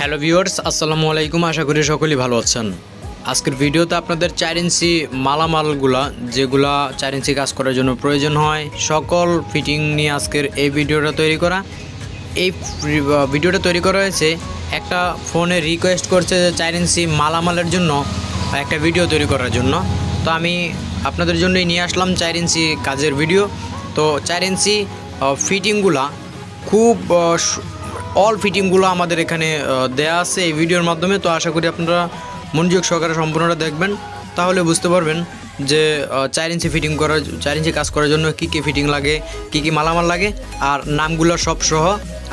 Hello viewers, আসসালামু আলাইকুম। আশা করি সকলেই ভালো আছেন। আজকের ভিডিওতে আপনাদের 4 ইঞ্চি মালামালগুলা যেগুলা 4 ইঞ্চি কাজ করার জন্য প্রয়োজন হয় সকল ফিটিং নিয়ে আজকের এই ভিডিওটা তৈরি করা। এই ভিডিওটা তৈরি করা হয়েছে একটা ফোনে রিকোয়েস্ট করছে যে 4 ইঞ্চি মালামালের জন্য একটা ভিডিও তৈরি করার জন্য। তো আমি আপনাদের জন্যই নিয়ে আসলাম 4 ইঞ্চি কাজের ভিডিও। তো 4 ইঞ্চি ফিটিংগুলা খুব অল ফিটিংগুলো আমাদের এখানে দেয়া আছে এই ভিডিওর মাধ্যমে। তো আশা করি আপনারা মনোযোগ সহকারে সম্পূর্ণটা দেখবেন, তাহলে বুঝতে পারবেন যে 4 ইঞ্চি ফিটিং করার 4 ইঞ্চি কাজ করার জন্য কী কী ফিটিং লাগে, কী কী মালামাল লাগে, আর নামগুলো সব সহ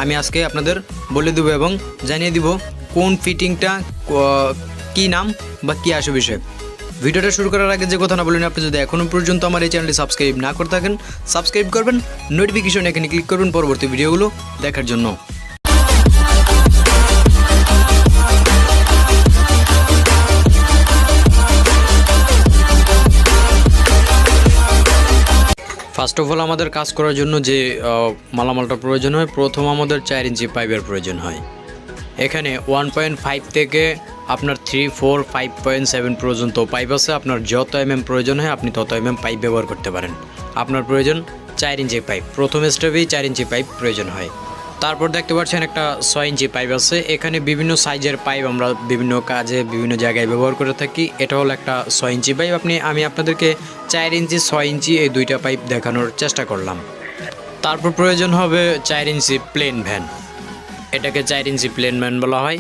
আমি আজকে আপনাদের বলে দেবো এবং জানিয়ে দিব কোন ফিটিংটা কী নাম বা কী আসে বিষয়। ভিডিওটা শুরু করার আগে যে কথা না বলেন, আপনি যদি এখনও পর্যন্ত আমার এই চ্যানেলটি সাবস্ক্রাইব না করে থাকেন সাবস্ক্রাইব করবেন, নোটিফিকেশন এখানে ক্লিক করবেন পরবর্তী ভিডিওগুলো দেখার জন্য। ফার্স্ট অফ অল আমাদের কাজ করার জন্য যে মালামালটা প্রয়োজন হয়, প্রথম আমাদের 4 ইঞ্চি পাইপের প্রয়োজন হয়। এখানে 1.5 থেকে আপনার 3, 4, 5.7 পর্যন্ত পাইপ আছে। আপনার যত প্রয়োজন হয় আপনি তত পাইপ ব্যবহার করতে পারেন। আপনার প্রয়োজন 4 ইঞ্চি পাইপ, প্রথম স্টেপেই 4 ইঞ্চি পাইপ প্রয়োজন হয়। তারপর দেখতে পাচ্ছেন একটা 6 ইঞ্চি পাইপ আছে। এখানে বিভিন্ন সাইজের পাইপ আমরা বিভিন্ন কাজে বিভিন্ন জায়গায় ব্যবহার করে থাকি। এটা হলো একটা 6 ইঞ্চি পাইপ। আমি আপনাদেরকে 4 ইঞ্চি 6 ইঞ্চি এই দুইটা পাইপ দেখানোর চেষ্টা করলাম। তারপর প্রয়োজন হবে 4 ইঞ্চি প্লেন ভ্যান। এটাকে 4 ইঞ্চি প্লেন ভ্যান বলা হয়।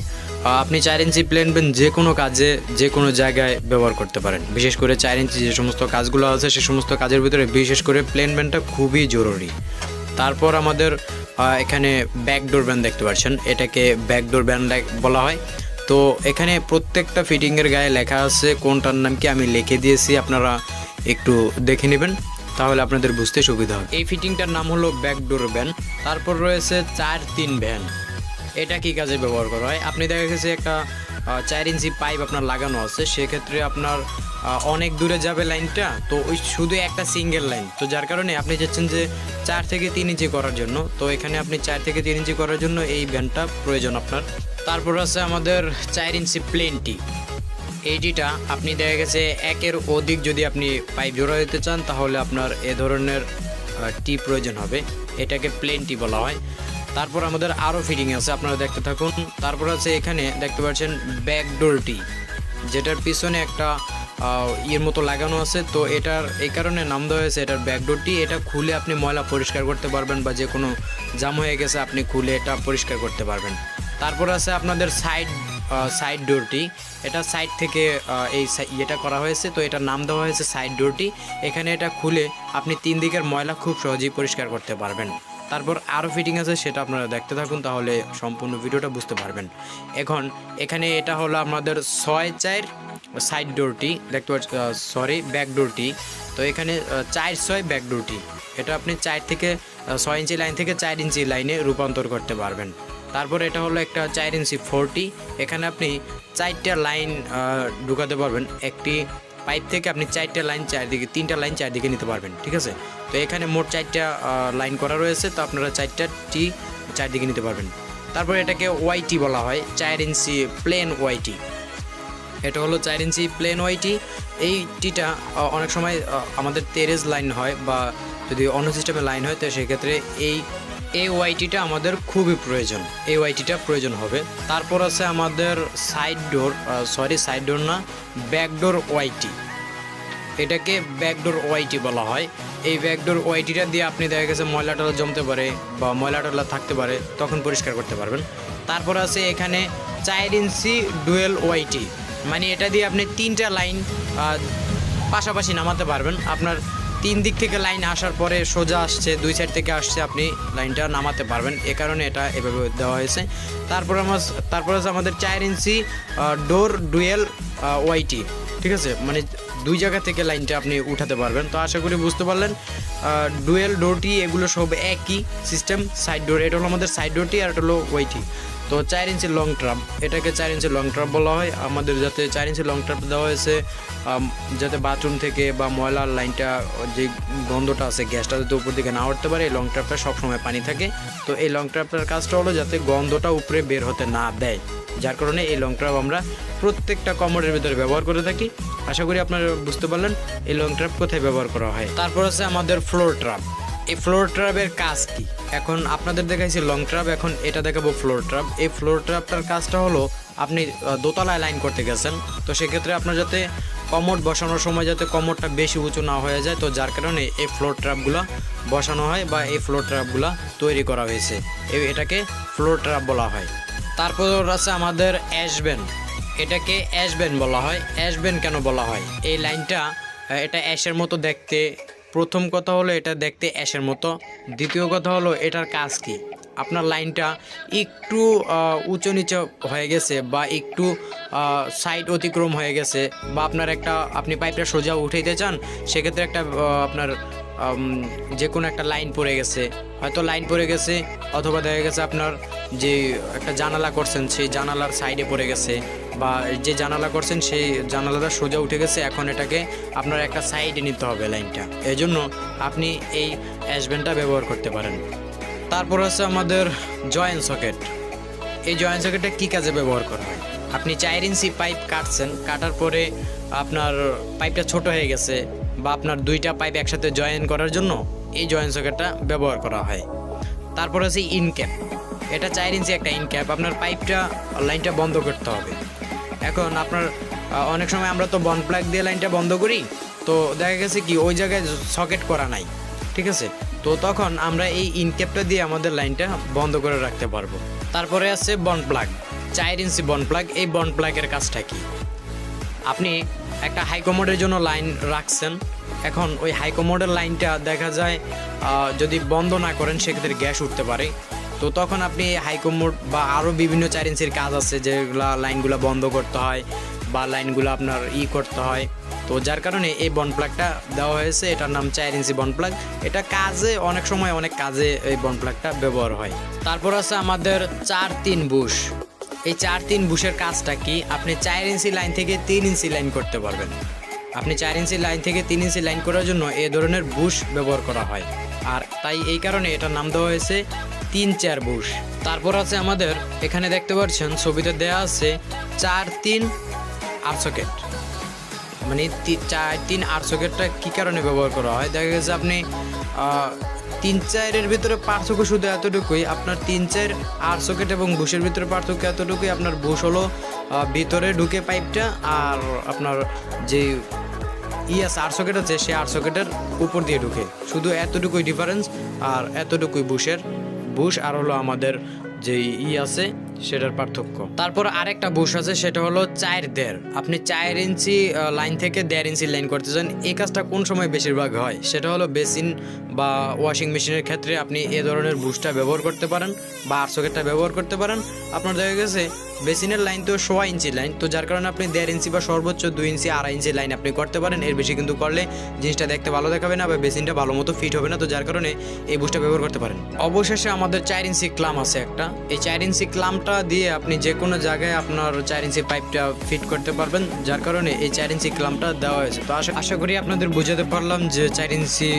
আপনি 4 ইঞ্চি প্লেন ভ্যান যে কোনো কাজে যে কোনো জায়গায় ব্যবহার করতে পারেন। বিশেষ করে 4 ইঞ্চি যে সমস্ত কাজগুলো আছে সে সমস্ত কাজের ভিতরে বিশেষ করে প্লেন ভ্যানটা খুবই জরুরি। তারপর আমাদের এখানে ব্যাকডোর ভ্যান দেখতে পাচ্ছেন, এটাকে ব্যাকডোর ভ্যান বলা হয়। তো এখানে প্রত্যেকটা ফিটিংয়ের গায়ে লেখা আছে কোনটার নাম কি, আমি লিখে দিয়েছি, আপনারা একটু দেখে নেবেন তাহলে আপনাদের বুঝতে সুবিধা হবে। এই ফিটিংটার নাম হলো ব্যাকডোর ভ্যান। তারপর রয়েছে 4-3 ভ্যান। এটা কি কাজে ব্যবহার করা হয়? আপনি দেখা গেছে একটা 4 ইঞ্চি পাইপ আপনার লাগানো আছে, সেক্ষেত্রে আপনার অনেক দূরে যাবে লাইনটা, তো ওই শুধু একটা সিঙ্গেল লাইন, তো যার কারণে আপনি চাচ্ছেন যে 4 থেকে 3 ইঞ্চি করার জন্য। তো এখানে আপনি 4 থেকে 3 ইঞ্চি করার জন্য এই ভ্যানটা প্রয়োজন আপনার। তারপর আছে আমাদের 4 ইঞ্চি প্লেন টি। এই টিটা আপনি দেখা গেছে একের অধিক যদি আপনি পাইপ জোড়া দিতে চান তাহলে আপনার এ ধরনের টি প্রয়োজন হবে। এটাকে প্লেন টি বলা হয়। তারপর আমাদের আরও ফিটিং আছে, আপনারা দেখতে থাকুন। তারপর আছে এখানে দেখতে পাচ্ছেন ব্যাকডোর টি, যেটার পিছনে একটা ইয়ের মতো লাগানো আছে। তো এটার এই কারণে নাম দেওয়া হয়েছে এটার ব্যাকডোর টি। এটা খুলে আপনি ময়লা পরিষ্কার করতে পারবেন বা যে কোনো জাম হয়ে গেছে আপনি খুলে এটা পরিষ্কার করতে পারবেন। তারপর আছে আপনাদের সাইড ডোরটি। এটা সাইড থেকে এই ইয়েটা করা হয়েছে, তো এটার নাম দেওয়া হয়েছে সাইড ডোরটি। এখানে এটা খুলে আপনি 3 দিকের ময়লা খুব সহজেই পরিষ্কার করতে পারবেন। তারপর আরও ফিটিং আছে, সেটা আপনারা দেখতে থাকুন তাহলে সম্পূর্ণ ভিডিওটা বুঝতে পারবেন। এখন এখানে এটা হলো আমাদের 6-4 সাইড ডোরটি দেখতে পাচ্ছেন, ব্যাকডোরটি। তো এখানে 4-6 ব্যাকডোরটি, এটা আপনি 4 থেকে 6 ইঞ্চি লাইন থেকে 4 ইঞ্চি লাইনে রূপান্তর করতে পারবেন। তারপর এটা হলো একটা 4 ইঞ্চি 40। এখানে আপনি 4টা লাইন ঢুকাতে পারবেন। একটি পাইপ থেকে আপনি 4টা লাইন চারদিকে, 3টা লাইন চারদিকে নিতে পারবেন, ঠিক আছে। তো এখানে মোট 4টা লাইন করা রয়েছে, তো আপনারা 4টা টি চারদিকে নিতে পারবেন। তারপর এটাকে ওয়াইটি বলা হয়, 4 ইঞ্চি প্লেন ওয়াইটি। এটা হলো 4 ইঞ্চি প্লেন ওয়াইটি। এই টিটা অনেক সময় আমাদের তেরেজ লাইন হয় বা যদি অন্য সিস্টেমে লাইন হয়, তো সেক্ষেত্রে এই ওয়াইটিটা আমাদের খুবই প্রয়োজন, এই ওয়াইটিটা প্রয়োজন হবে। তারপর আছে আমাদের সাইড ডোর না, ব্যাকডোর ওয়াইটি। এটাকে ব্যাকডোর ওয়াইটি বলা হয়। এই ব্যাকডোর ওয়াইটিটা দিয়ে আপনি দেখা গেছে ময়লাটা জমতে পারে বা ময়লাটা থাকতে পারে, তখন পরিষ্কার করতে পারবেন। তারপর আছে এখানে 4 ইঞ্চি ডুয়েল ওয়াইটি, মানে এটা দিয়ে আপনি 3টা লাইন পাশাপাশি নামাতে পারবেন। আপনার 3 দিক থেকে লাইন আসার পরে সোজা আসছে, 2 সাইড থেকে আসছে, আপনি লাইনটা নামাতে পারবেন, এ কারণে এটা এভাবে দেওয়া হয়েছে। তারপর আছে আমাদের 4 ইঞ্চি ডোর ডুয়েল ওয়াইটি, ঠিক আছে, মানে 2 জায়গা থেকে লাইনটা আপনি উঠাতে পারবেন। তো আশা করি বুঝতে পারলেন। ডুয়েল ডোরটি এগুলো সব একই সিস্টেম। সাইড ডোর, এটা হলো আমাদের সাইড ডোরটি, আর এটা হলো ওয়াইটি। তো 4 ইঞ্চি লং ট্রাপ, এটাকে 4 ইঞ্চি লং ট্রাপ বলা হয়। আমাদের যাতে 4 ইঞ্চি লং ট্রাপ দেওয়া হয়েছে যাতে বাথরুম থেকে বা ময়লার লাইনটা যে গন্ধটা আছে গ্যাসটা যাতে উপর দিকে না উঠতে পারে, এই লং ট্রাপটা সবসময় পানি থাকে। তো এই লং ট্রাপটার কাজটা হলো যাতে গন্ধটা উপরে বের হতে না দেয়, যার কারণে এই লং ট্রাপ আমরা প্রত্যেকটা কমোডের ভিতরে ব্যবহার করে থাকি। আশা করি আপনারা বুঝতে পারলেন এই লং ট্রাপ কোথায় ব্যবহার করা হয়। তারপর আছে আমাদের ফ্লোর ট্রাপ। এই ফ্লোর ট্রাপের কাজ কি? এখন আপনাদের দেখাইছি লং ট্রাপ, এখন এটা দেখাবো ফ্লোর ট্রাপ। এই ফ্লোর ট্রাপটার কাজটা হলো আপনি দোতলায় লাইন করতে গেছেন, তো সেক্ষেত্রে আপনার যাতে কমোড বসানোর সময় যাতে কমোডটা বেশি উঁচু না হয়ে যায়, তো যার কারণে এই ফ্লোর ট্রাপগুলো বসানো হয় বা এই ফ্লোর ট্রাপগুলো তৈরি করা হয়েছে, এটাকে ফ্লোর ট্রাপ বলা হয়। তারপর আছে আমাদের অ্যাশবেন। এটাকে অ্যাশবেন বলা হয়। অ্যাশবেন কেন বলা হয়? এই লাইনটা এটা অ্যাশের মতো দেখতে। প্রথম কথা হলো এটা দেখতে অ্যাশের মতো। দ্বিতীয় কথা হলো এটার কাজ কি? আপনার লাইনটা একটু উঁচু নিচু হয়ে গেছে বা একটু সাইড অতিক্রম হয়ে গেছে, বা আপনার আপনি পাইপটা সোজা উঠাইতে চান, সেক্ষেত্রে আপনার যে কোনো একটা লাইন পড়ে গেছে, হয়তো লাইন পড়ে গেছে, অথবা দেখা গেছে আপনার যে একটা জানালা করছেন সেই জানালার সাইডে পড়ে গেছে, বা যে জানালা করছেন সেই জানালাটা সোজা উঠে গেছে, এখন এটাকে আপনার একটা সাইডে নিতে হবে লাইনটা, এই জন্য আপনি এই অ্যাশবেনটা ব্যবহার করতে পারেন। তারপর আছে আমাদের জয়েন্ট সকেট। এই জয়েন্ট সকেটটা কী কাজে ব্যবহার করা হয়? আপনি 4 ইঞ্চি পাইপ কাটছেন, কাটার পরে আপনার পাইপটা ছোট হয়ে গেছে, বা আপনার 2টা পাইপ একসাথে জয়েন করার জন্য এই জয়েন্ট সকেটটা ব্যবহার করা হয়। তারপর আছে ইনক্যাপ। এটা 4 ইঞ্চি একটা ইনক্যাপ, আপনার লাইনটা বন্ধ করতে হবে। এখন আপনার অনেক সময় আমরা তো বন প্লাগ দিয়ে লাইনটা বন্ধ করি, তো দেখা গেছে কি ওই জায়গায় সকেট করা নাই, ঠিক আছে, তো তখন আমরা এই ইনক্যাপটা দিয়ে আমাদের লাইনটা বন্ধ করে রাখতে পারবো। তারপরে আছে বন প্লাগ, 4 ইঞ্চি বন প্লাগ। এই বন প্লাগের কাজটা কি? আপনি একটা হাইকমোডের জন্য লাইন রাখছেন, এখন ওই হাইকমোডের লাইনটা দেখা যায় যদি বন্ধ না করেন সেক্ষেত্রে গ্যাস উঠতে পারে, তো তখন আপনি হাইকমোড বা আরও বিভিন্ন 4 ইঞ্চির কাজ আছে যেগুলো লাইনগুলো বন্ধ করতে হয় বা লাইনগুলো আপনার করতে হয়, তো যার কারণে এই বন প্লাগটা দেওয়া হয়েছে। এটার নাম 4 ইঞ্চি বন প্লাগ। এটা কাজে অনেক সময় অনেক কাজে এই বন প্লাগটা ব্যবহার হয়। তারপর আছে আমাদের 4-3 বুশ। এই 4-3 বুশের কাজটা কি? আপনি 4 ইঞ্চি লাইন থেকে 3 ইঞ্চি লাইন করতে পারবেন। আপনি 4 ইঞ্চি লাইন থেকে 3 ইঞ্চি লাইন করার জন্য এই ধরনের বুশ ব্যবহার করা হয়, আর তাই এই কারণে এটার নাম দেওয়া হয়েছে 3-4 বুশ। তারপর আছে আমাদের এখানে দেখতে পাচ্ছেন ছবিতে দেওয়া আছে 4-3 আর সকেট। মানে 4-3 আর সকেটটা কী কারণে ব্যবহার করা হয়? দেখা গেছে আপনি 3-4-এর ভিতরে পার্থক্য শুধু এতটুকুই, আপনার 3-4 আর সকেট এবং বুশের ভিতরে পার্থক্য এতটুকুই, আপনার বুশ হলো ভিতরে ঢুকে পাইপটা, আর আপনার যে আর সকেট আছে সে আর সকেটের উপর দিয়ে ঢুকে, শুধু এতটুকুই ডিফারেন্স। আর এতটুকুই বুশ আর হলো আমাদের যে আছে সেটার পার্থক্য। তারপর আরেকটা বুশ আছে, সেটা হলো 4-1.5। আপনি 4 ইঞ্চি লাইন থেকে 1.5 ইঞ্চি লাইন করতে চান, এই কাজটা কোন সময় বেশিরভাগ হয়? সেটা হলো বেসিন বা ওয়াশিং মেশিনের ক্ষেত্রে আপনি এ ধরনের বুশটা ব্যবহার করতে পারেন বা আর সকেটটা ব্যবহার করতে পারেন। আপনার দেখা গেছে বেসিনের লাইন তো 1.5 ইঞ্চি লাইন, তো যার কারণে আপনি 1.5 ইঞ্চি বা সর্বোচ্চ 2 ইঞ্চি 2.5 ইঞ্চি লাইন আপনি করতে পারেন। এর বেশি কিন্তু করলে জিনিসটা দেখতে ভালো দেখাবে না বা বেসিনটা ভালো মতো ফিট হবে না, তো যার কারণে এই বুশটা ব্যবহার করতে পারেন। অবশেষে আমাদের 4 ইঞ্চি ক্লাম আছে একটা। এই 4 ইঞ্চি ক্লামটা দিয়ে আপনি যে কোনো জায়গায় আপনার 4 ইঞ্চি পাইপটা ফিট করতে পারবেন, যার কারণে এই 4 ইঞ্চি ক্লামটা দেওয়া হয়েছে। তো আশা করি আপনাদের বুঝাতে পারলাম যে 4 ইঞ্চি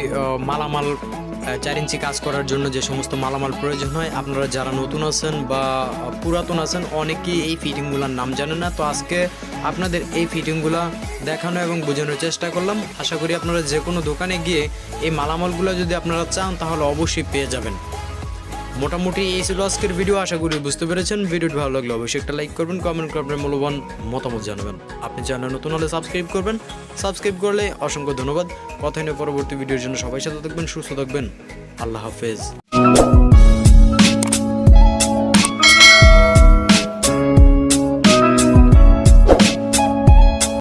মালামাল 4 ইঞ্চি কাজ করার জন্য যে সমস্ত মালামাল প্রয়োজন হয়। আপনারা যারা নতুন আছেন বা পুরাতন আছেন অনেকেই এই ফিটিংগুলোর নাম জানেন না, তো আজকে আপনাদের এই ফিটিংগুলো দেখানো এবং বোঝানোর চেষ্টা করলাম। আশা করি আপনারা যে কোনো দোকানে গিয়ে এই মালামালগুলো যদি আপনারা চান তাহলে অবশ্যই পেয়ে যাবেন। মোটামুটি এই ছিল আজকের ভিডিও। আশা করি বুঝতে পেরেছেন। ভিডিওটি ভালো লাগলে অবশ্যই একটা লাইক করবেন, কমেন্ট করবেন, মূল্যবান মতামত জানাবেন। আপনি চ্যানেল নতুন হলে সাবস্ক্রাইব করবেন। সাবস্ক্রাইব করলে অসংখ্য ধন্যবাদ। কথা নিয়ে পরবর্তী ভিডিওর জন্য সবাই সাথে থাকবেন, সুস্থ থাকবেন। আল্লাহ হাফেজ।